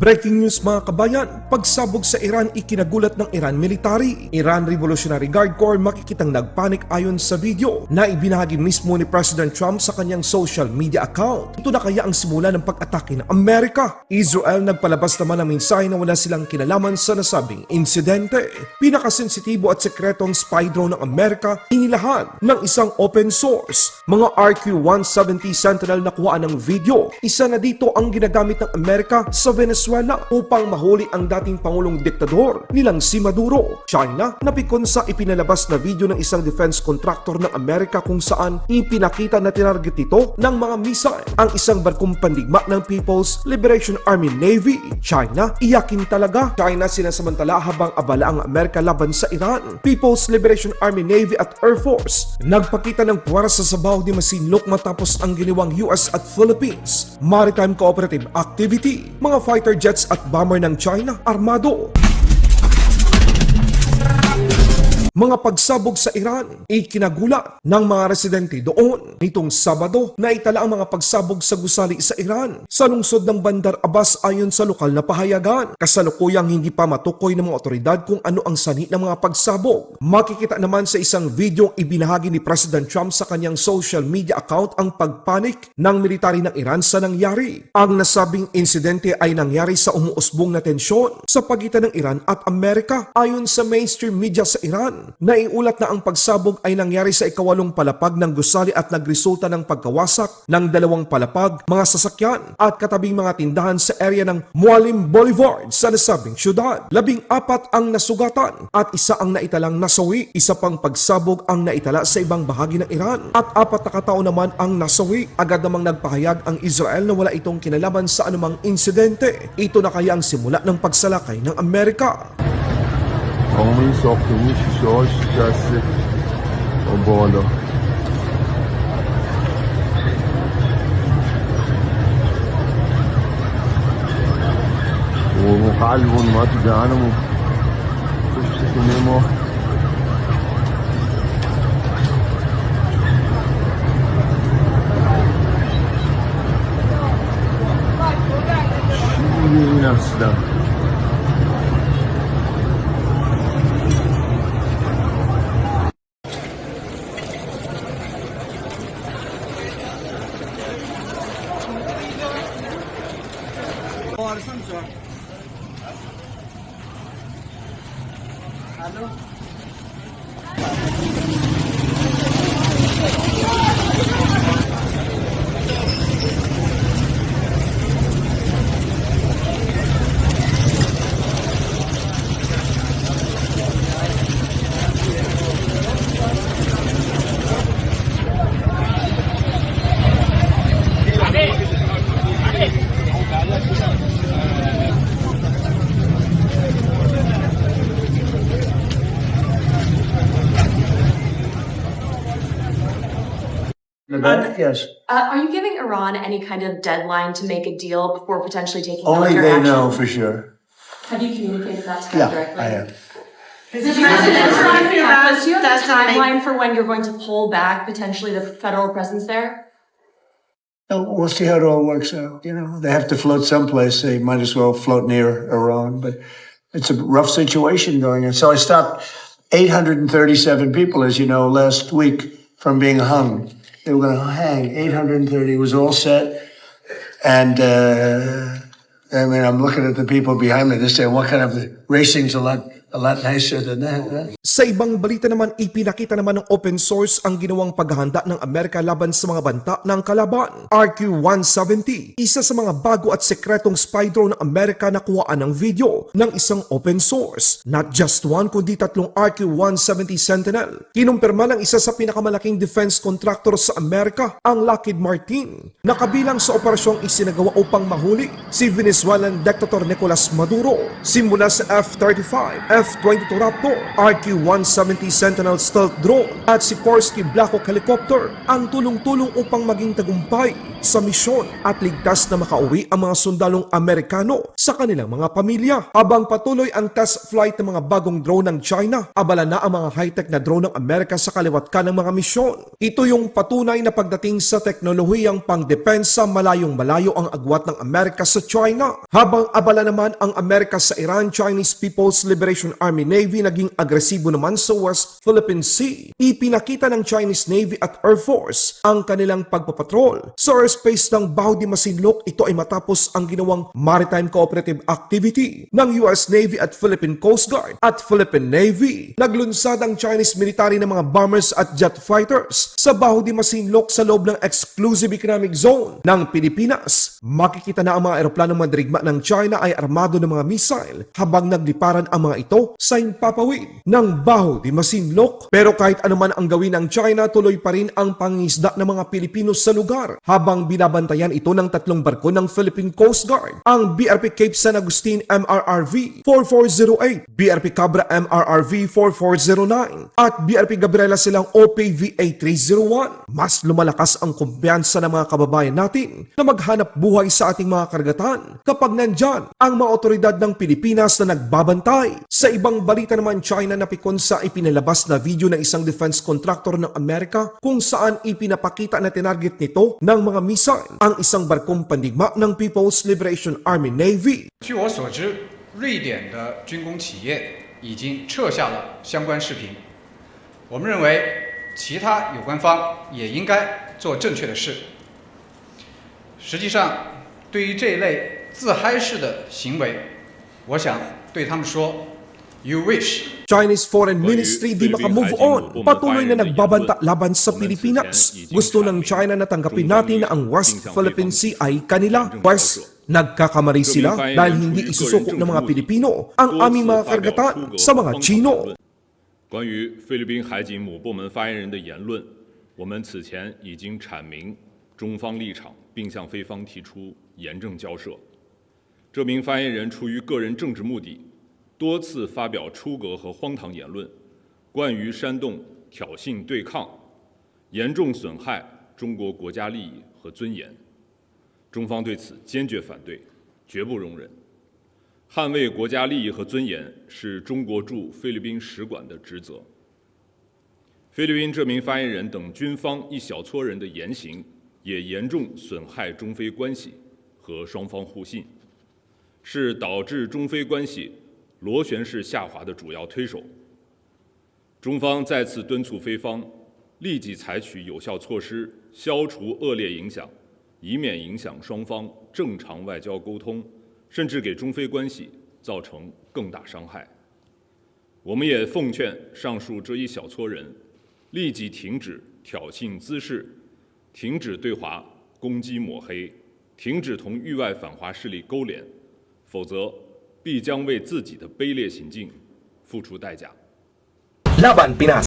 Breaking news mga kabayan, pagsabog sa Iran ikinagulat ng Iran military. Iran Revolutionary Guard Corps makikitang nagpanik ayon sa video na ibinahagi mismo ni President Trump sa kanyang social media account. Ito na kaya ang simula ng pag-atake ng Amerika. Israel nagpalabas naman ng mensahe na wala silang kinalaman sa nasabing insidente. Pinakasensitibo at sekretong spy drone ng Amerika inilahan ng isang open source. Mga RQ-170 Sentinel na kuhaan ng video. Isa na dito ang ginagamit ng Amerika sa Venezuela upang mahuli ang dating pangulong diktador nilang si Maduro. China napikon sa ipinalabas na video ng isang defense contractor ng Amerika kung saan ipinakita na tinarget ito ng mga missile ang isang barkong pandigma ng People's Liberation Army Navy. China, iyakin talaga. China sinasamantala habang abala ang Amerika laban sa Iran. People's Liberation Army Navy at Air Force nagpakita ng puwersa sa bawah di masinlok matapos ang giniwang US at Philippines Maritime Cooperative Activity. Mga fighter jets at bomber ng China armado. Mga pagsabog sa Iran, ikinagulat ng mga residente doon. Nitong Sabado, naitala ang mga pagsabog sa gusali sa Iran sa lungsod ng Bandar Abbas ayon sa lokal na pahayagan. Kasalukuyang hindi pa matukoy ng mga otoridad kung ano ang sanhi ng mga pagsabog. Makikita naman sa isang video ibinahagi ni President Trump sa kanyang social media account ang pagpanik ng military ng Iran sa nangyari. Ang nasabing insidente ay nangyari sa umuusbong na tensyon sa pagitan ng Iran at Amerika. Ayon sa mainstream media sa Iran, naiulat na ang pagsabog ay nangyari sa ikawalong palapag ng gusali at nagresulta ng pagkawasak ng dalawang palapag, mga sasakyan at katabing mga tindahan sa area ng Mualim Boulevard sa nasabing syudad. 14 ang nasugatan at isa ang naitalang nasawi. Isa pang pagsabog ang naitala sa ibang bahagi ng Iran at 4 na katao naman ang nasawi. Agad namang nagpahayag ang Israel na wala itong kinalaman sa anumang insidente. Ito na kaya ang simula ng pagsalakay ng Amerika. این ساختمون شیشه‌هاش شکسته بالا و قلب اومد تو دهنمون پشت خونه ما چی بوده این اصلا Yes. Are you giving Iran any kind of deadline to make a deal before potentially taking Only military they action? know for sure. Have you communicated that to them Yeah, directly? I have. Do you have a That's not timeline for when you're going to pull back potentially the federal presence there? We'll see how it all works out. You know, they have to float someplace. They might as well float near Iran, but it's a rough situation going on. So I stopped 837 people, as you know, last week from being hung. They were going to hang 830. It was all set. And, I mean, I'm looking at the people behind me. They're saying, what kind of racing's a lot nicer than that, huh? Sa ibang balita naman, ipinakita naman ng open source ang ginawang paghahanda ng Amerika laban sa mga banta ng kalaban. RQ-170, isa sa mga bago at sekretong spy drone ng Amerika na kuhaan ng video ng isang open source. Not just one, kundi 3 RQ-170 Sentinel. Kinumpirma ng isa sa pinakamalaking defense contractor sa Amerika, ang Lockheed Martin, na kabilang sa operasyong isinagawa upang mahuli si Venezuelan Dictator Nicolas Maduro. Simula sa F-35, F-22 Raptor, RQ Tu-170 Sentinel stealth drone at Sikorsky Black Hawk helicopter ang tulong-tulong upang maging tagumpay sa misyon at ligtas na makauwi ang mga sundalong Amerikano sa kanilang mga pamilya. Habang patuloy ang test flight ng mga bagong drone ng China, abala na ang mga high-tech na drone ng Amerika sa kaliwat ka ng mga misyon. Ito yung patunay na pagdating sa teknolohiyang pangdepensa, malayong-malayo ang agwat ng Amerika sa China. Habang abala naman ang Amerika sa Iran, Chinese People's Liberation Army Navy naging agresibo naman sa West Philippine Sea. Ipinakita ng Chinese Navy at Air Force ang kanilang pagpapatrol sa airspace ng Bao de Masinloc. Ito ay matapos ang ginawang maritime cooperative activity ng US Navy at Philippine Coast Guard at Philippine Navy. Naglunsad ang Chinese military ng mga bombers at jet fighters sa Bao de Masinloc sa loob ng Exclusive Economic Zone ng Pilipinas. Makikita na ang mga eroplanong mandirigma ng China ay armado ng mga missile habang nagliparan ang mga ito sa himpapawid ng Bao de Masinloc. Pero kahit anuman ang gawin ng China, tuloy pa rin ang pangingisda ng mga Pilipino sa lugar habang binabantayan ito ng 3 barko ng Philippine Coast Guard, ang BRP Cape San Agustin MRRV 4408, BRP Cabra MRRV 4409 at BRP Gabriela Silang OPVA 301. Mas lumalakas ang kumpiyansa ng mga kababayan natin na maghanap buhay sa ating mga karagatan kapag nandyan ang mga otoridad ng Pilipinas na nagbabantay. Sa ibang balita naman, China napikon sa ipinalabas na video ng isang defense contractor ng Amerika kung saan ipinapakita na tinarget nito ng mga missile ang isang barkong pandigma ng People's Liberation Army Navy. 据我所知，瑞典的军工企业已经撤下了相关视频。我们认为，其他有关方也应该做正确的事。实际上，对于这一类自嗨式的行为，我想对他们说 ：“You wish。” Chinese Foreign Ministry di makamove on. Patuloy na nagbabanta laban sa Pilipinas. Gusto ng China na tanggapin natin na ang West Philippine Sea ay kanila. West, nagkakamali sila dahil hindi isusukok ng mga Pilipino ang aming mga karagatan sa mga Chino. 关于菲律宾海警母部门发言人的言论，我们此前已经阐明中方立场，并向菲方提出严正交涉。这名发言人出于个人政治目的，多次发表出格和荒唐言论，惯于煽动、挑衅对抗，严重损害中国国家利益和尊严。中方对此坚决反对，绝不容忍。捍卫国家利益和尊严是中国驻菲律宾使馆的职责。菲律宾这名发言人等军方一小撮人的言行，也严重损害中菲关系和双方互信，是导致中菲关系螺旋式下滑的主要推手。中方再次敦促菲方立即采取有效措施，消除恶劣影响，以免影响双方正常外交沟通，甚至给中菲关系造成更大伤害。我们也奉劝上述这一小撮人立即停止挑衅滋事，停止对华攻击抹黑，停止同域外反华势力勾连，否则必将为自己的卑劣行径付出代价。Laban Pinas.